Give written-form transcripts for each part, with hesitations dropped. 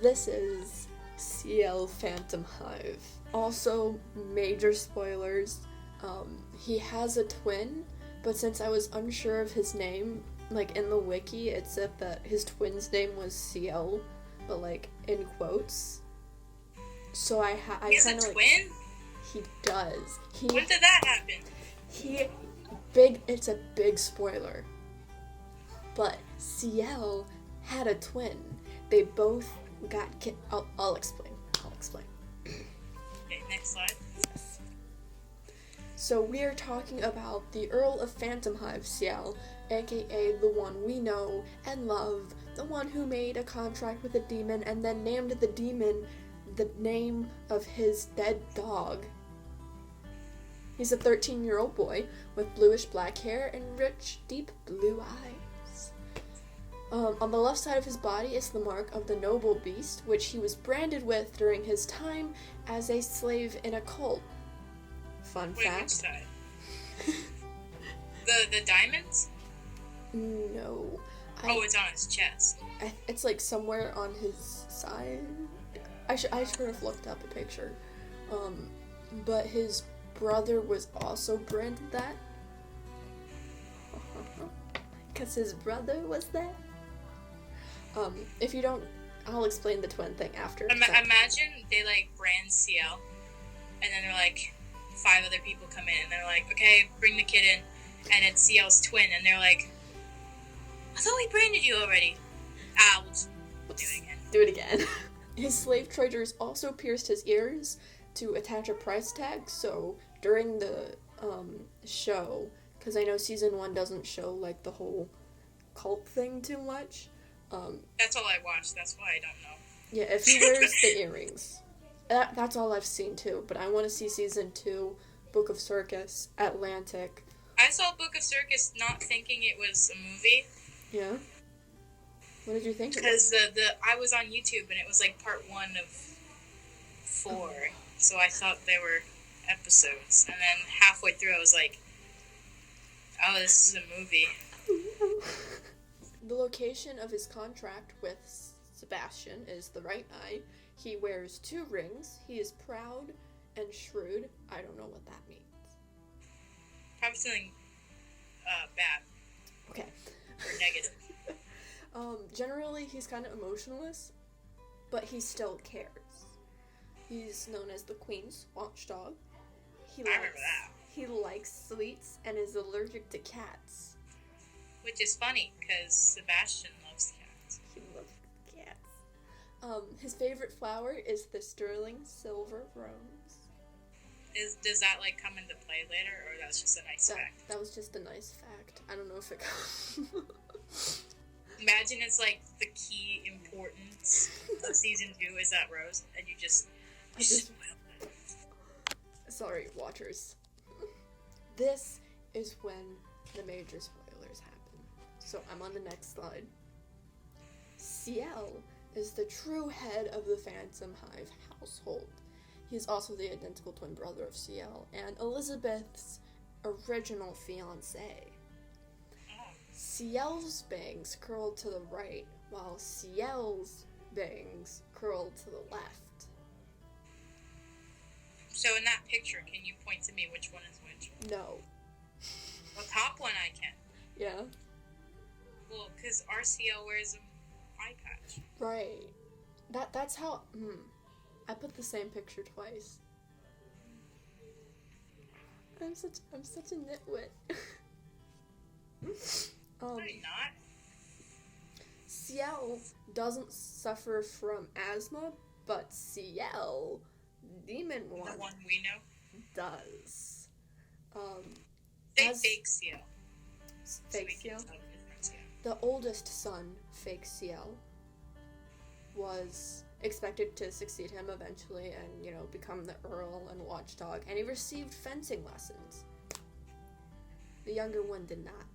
this is CL Phantom Hive. Also, major spoilers, he has a twin, but since I was unsure of his name, like in the wiki it said that his twin's name was CL, but like in quotes. So I He has a twin? He does. When did that happen? It's a big spoiler. But CL had a twin. They both got I'll explain. Okay, next slide. Yes. So we are talking about the Earl of Phantom Hive CL, aka the one we know and love, the one who made a contract with a demon and then named the demon the name of his dead dog. He's a 13-year-old boy with bluish-black hair and rich, deep blue eyes. On the left side of his body is the mark of the noble beast, which he was branded with during his time as a slave in a cult. Fun fact. Which side? the diamonds? No. It's on his chest. It's like somewhere on his side. I should have looked up a picture. But his brother was also branded that. Because his brother was that. If you don't, I'll explain the twin thing after. Imagine they like brand CL, and then they're like 5 other people come in, and they're like, okay, bring the kid in, and it's CL's twin, and they're like, I thought we branded you already. We'll do it again. Do it again. His slave traders also pierced his ears to attach a price tag, so during the show, because I know season 1 doesn't show like the whole cult thing too much. That's all I watched, that's why I don't know. Yeah, if he wears the earrings. That's all I've seen too, but I want to see season 2, Book of Circus, Atlantic. I saw Book of Circus not thinking it was a movie. Yeah? What did you think? Because I was on YouTube and it was like part 1 of 4, so I thought they were episodes, and then halfway through I was like, oh, this is a movie. The location of his contract with Sebastian is the right eye. He wears 2 rings. He is proud and shrewd. I don't know what that means. Probably something bad. Okay. Or negative. Generally, he's kind of emotionless, but he still cares. He's known as the Queen's watchdog. I remember that. He likes sweets and is allergic to cats. Which is funny, because Sebastian loves cats. He loves cats. His favorite flower is the sterling silver rose. Does that, like, come into play later, or that's just a nice fact? That was just a nice fact. I don't know if it comes... Imagine it's, like, the key importance of season 2 is that rose, and you just Sorry, watchers. This is when the major spoilers happen. So I'm on the next slide. CL is the true head of the Phantom Hive household. He is also the identical twin brother of CL and Elizabeth's original fiancé. CL's bangs curl to the right, while CL's bangs curl to the left. So in that picture, can you point to me which one is which? No. The top one I can. Yeah. Well, because RCL wears an eye patch. Right. That's how... I put the same picture twice. I'm such a nitwit. No, you're not. CL doesn't suffer from asthma, but CL, Demon One, the one we know, does. Fake CL. Fake CL? The oldest son, Fake CL, was expected to succeed him eventually and, become the Earl and Watchdog, and he received fencing lessons. The younger one did not.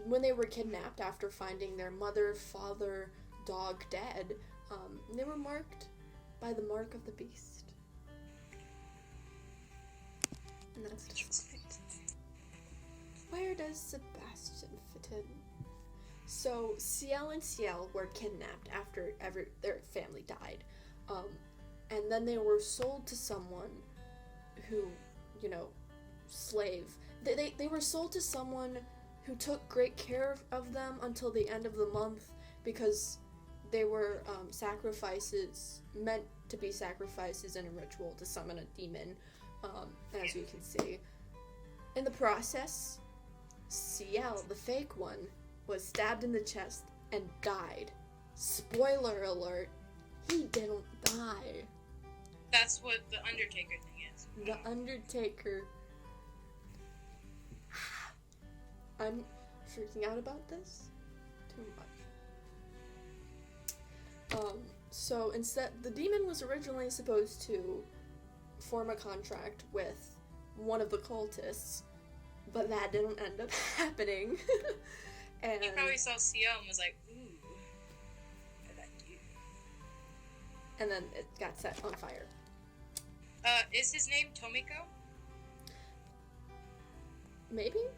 When they were kidnapped after finding their mother, father, dog dead, they were marked by the mark of the beast. And that's just right. Where does Sebastian fit in? So Ciel and Ciel were kidnapped after their family died. And then they were sold to someone who, slave. They were sold to someone who took great care of them until the end of the month because they were sacrifices, meant to be sacrifices in a ritual to summon a demon, as you can see. In the process, Ciel, the fake one, was stabbed in the chest and died. Spoiler alert, he didn't die. That's what the Undertaker thing is. The Undertaker. I'm freaking out about this too much. So instead, the demon was originally supposed to form a contract with one of the cultists, but that didn't end up happening. And he probably saw Ciel and was like, ooh, I like you. And then it got set on fire. Is his name Tomiko? Maybe? It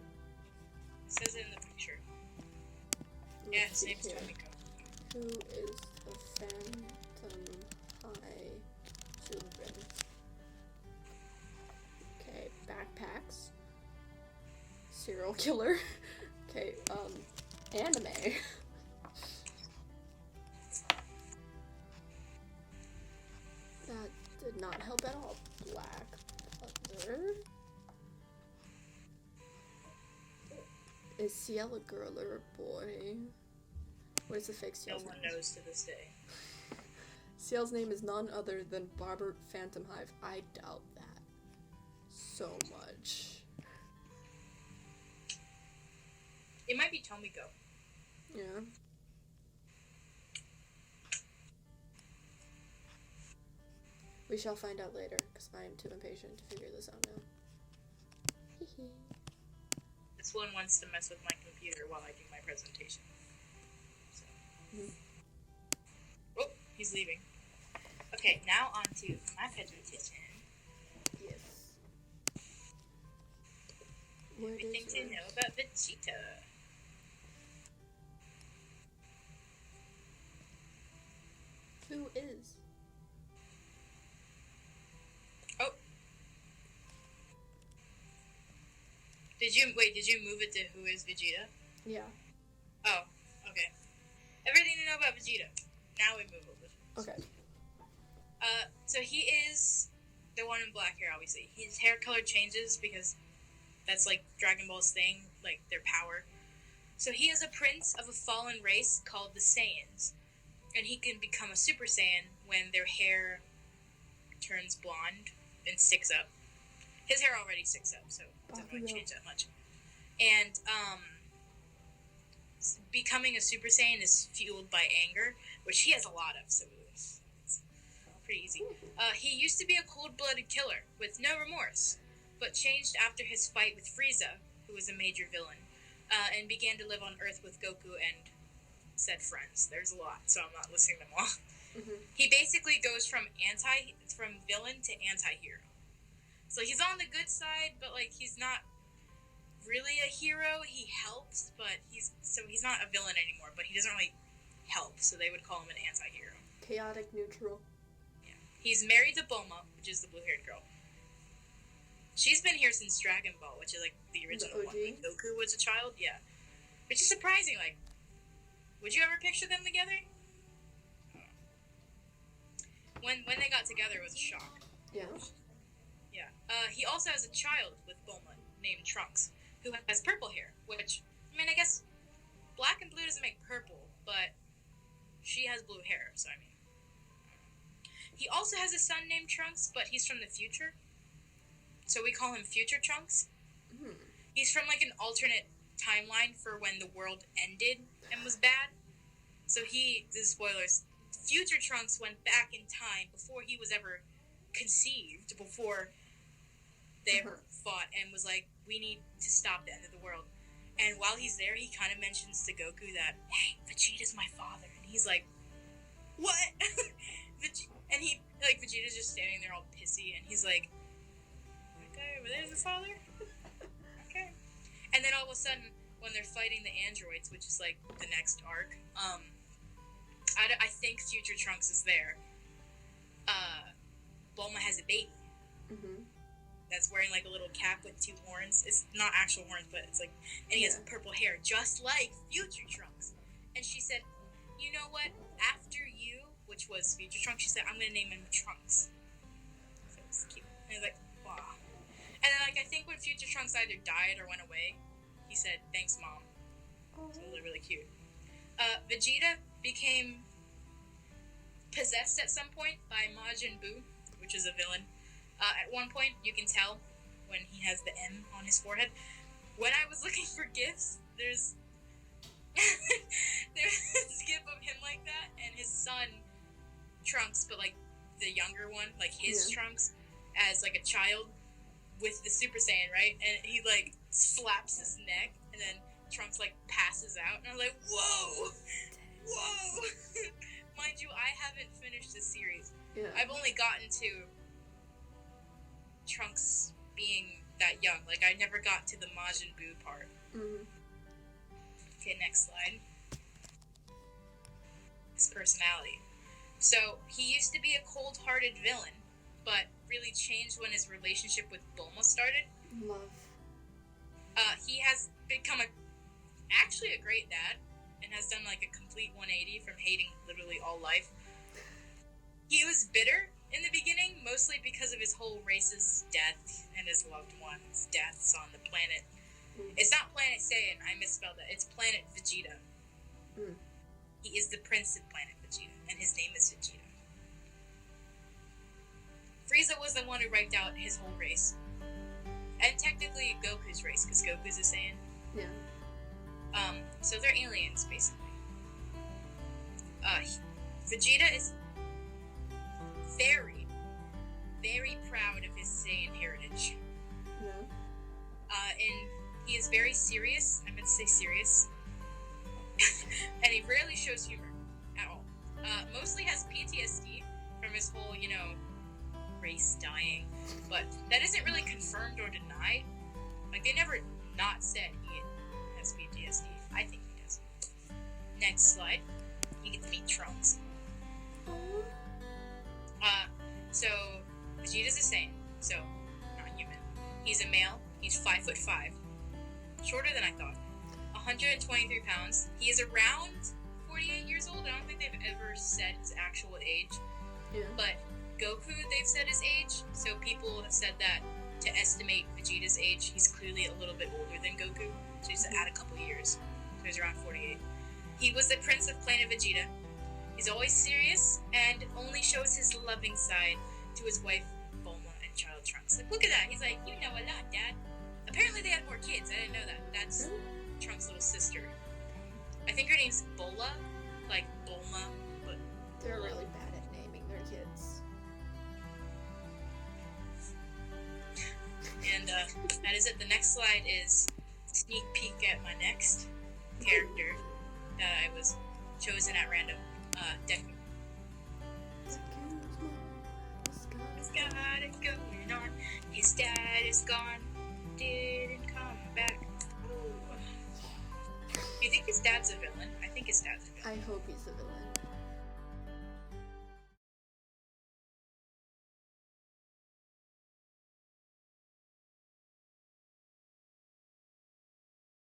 says it in the picture. Yeah, his name's Tomiko. Who is the Phantom High children? Okay, backpacks. Serial killer. Okay, anime. That did not help at all. Black Panther. Is Ciel a girl or a boy? What is the fake Ciel's No one name? knows to this day. Ciel's name is none other than Barbara Phantom Hive. I doubt that so much. It might be Tomiko. Yeah. We shall find out later, because I am too impatient to figure this out now. Hee. This one wants to mess with my computer while I do my presentation. So. Oh, he's leaving. Okay, now on to my presentation. Yes. Everything to know about Vegeta. Who is? Oh. Did you move it to who is Vegeta? Yeah. Oh, okay. Everything to know about Vegeta. Now we move over. Okay. So he is the one in black hair, obviously. His hair color changes because that's like Dragon Ball's thing, like their power. So he is a prince of a fallen race called the Saiyans. And he can become a Super Saiyan when their hair turns blonde and sticks up. His hair already sticks up, so it doesn't really change that much. And becoming a Super Saiyan is fueled by anger, which he has a lot of, so it's pretty easy. He used to be a cold-blooded killer with no remorse, but changed after his fight with Frieza, who was a major villain, and began to live on Earth with Goku and said friends. There's a lot, so I'm not listing them all. Mm-hmm. He basically goes from villain to anti-hero. So he's on the good side, but like he's not really a hero. He helps, but he's not a villain anymore, but he doesn't really help, so they would call him an anti-hero. Chaotic neutral. Yeah. He's married to Bulma, which is the blue-haired girl. She's been here since Dragon Ball, which is like the original one. When Goku was a child, yeah. Which is surprising, like, would you ever picture them together? When they got together, it was a shock. Yeah. Yeah. He also has a child with Bulma named Trunks, who has purple hair, which, I mean, I guess black and blue doesn't make purple, but she has blue hair, so I mean. He also has a son named Trunks, but he's from the future. So we call him Future Trunks. Mm. He's from like an alternate timeline for when the world ended and was bad. So spoilers, Future Trunks went back in time before he was ever conceived, before they ever fought, and was like, we need to stop the end of the world. And while he's there, he kind of mentions to Goku that, hey, Vegeta's my father. And he's like, what? And Vegeta's just standing there all pissy, and he's like, that guy over there's the father? Okay. And then all of a sudden, when they're fighting the androids, which is like the next arc, I think Future Trunks is there. Bulma has a baby. Mm-hmm. That's wearing like a little cap with 2 horns. It's not actual horns, but it's like, and he has purple hair, just like Future Trunks. And she said, you know what? After you, which was Future Trunks, she said, I'm gonna name him Trunks. So it's cute. And I was like, wow. And then like I think when Future Trunks either died or went away, he said, thanks, Mom. So really, really cute. Vegeta became possessed at some point by Majin Buu, which is a villain. At one point, you can tell when he has the M on his forehead. When I was looking for GIFs, there's a GIF of him like that, and his son, Trunks, but like the younger one, like his Trunks, as like a child with the Super Saiyan, right? And he like slaps his neck, and then Trunks like passes out, and I'm like, whoa! Whoa! Mind you, I haven't finished this series. Yeah. I've only gotten to Trunks being that young. Like, I never got to the Majin Buu part. Mm-hmm. Okay, next slide. His personality. So, he used to be a cold-hearted villain, but really changed when his relationship with Bulma started. Love. He has become actually a great dad, and has done like a complete 180 from hating literally all life. He was bitter in the beginning, mostly because of his whole race's death and his loved ones' deaths on the planet. It's not Planet Saiyan, I misspelled it. It's Planet Vegeta. He is the prince of Planet Vegeta, and his name is Vegeta. Frieza was the one who wiped out his whole race. And technically Goku's race, because Goku's a Saiyan. Yeah. So they're aliens, basically. Vegeta is very, very proud of his Saiyan heritage. Yeah. And he is very serious. I meant to say serious. And he rarely shows humor at all. Mostly has PTSD from his whole, race dying. But that isn't really confirmed or denied. Like, they never not said he has PTSD. I think he does. Next slide. You get to meet Trunks. So Vegeta's a Saiyan, so not human. He's a male. He's 5'5", shorter than I thought. 123 pounds. He is around 48 years old. I don't think they've ever said his actual age. Yeah. But Goku, they've said his age. So people have said that to estimate Vegeta's age, he's clearly a little bit older than Goku. So he's to add a couple years. So he's around 48. He was the prince of Planet Vegeta. He's always serious and only shows his loving side to his wife, Bulma, and child Trunks. Like, look at that. He's like, you know a lot, Dad. Apparently they had more kids. I didn't know that. That's Trunks' little sister. I think her name's Bola. Like Bulma, but They're really bad at naming their kids. And that is it. The next slide is a sneak peek at my next character that I was chosen at random. Deku. He's got it going on. His dad is gone. Didn't come back. Do you think his dad's a villain? I think his dad's a villain. I hope he's a villain.